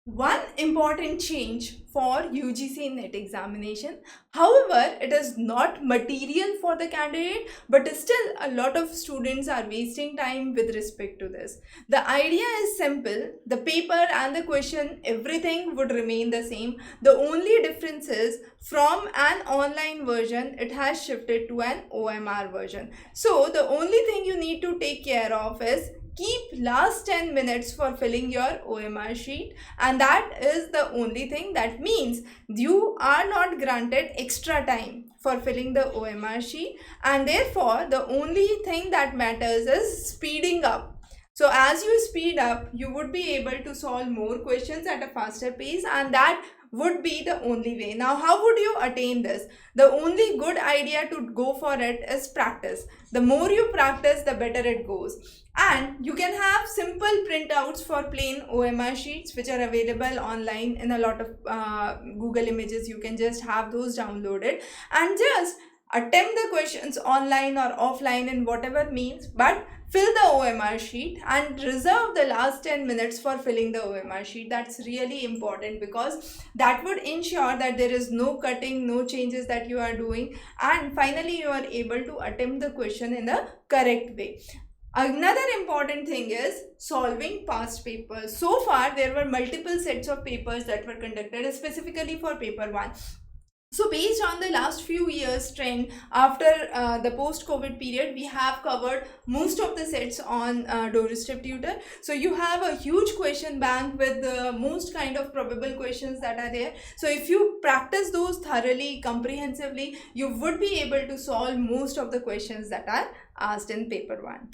one important change for UGC NET examination. However, it is not material for the candidate, but still a lot of students are wasting time with respect to this. The idea is simple. The paper and the question, everything would remain the same. The only difference is from an online version, it has shifted to an OMR version. So the only thing you need to take care of is keep last 10 minutes for filling your OMR sheet, and that is the only thing. That means you are not granted extra time for filling the OMR sheet, and therefore the only thing that matters is speeding up. So as you speed up, you would be able to solve more questions at a faster pace, and that would be the only way. Now, how would you attain this? The only good idea to go for it is practice. The more you practice, the better it goes. And you can have simple printouts for plain OMR sheets, which are available online in a lot of Google Images. You can just have those downloaded and just attempt the questions online or offline in whatever means, but fill the OMR sheet and reserve the last 10 minutes for filling the OMR sheet. That's really important, because that would ensure that there is no cutting, no changes that you are doing, and finally you are able to attempt the question in the correct way. Another important thing is solving past papers. So far, there were multiple sets of papers that were conducted specifically for paper 1. So based on the last few years trend after the post-COVID period, we have covered most of the sets on Doorstep Tutor. So you have a huge question bank with the most kind of probable questions that are there. So if you practice those thoroughly, comprehensively, you would be able to solve most of the questions that are asked in paper 1.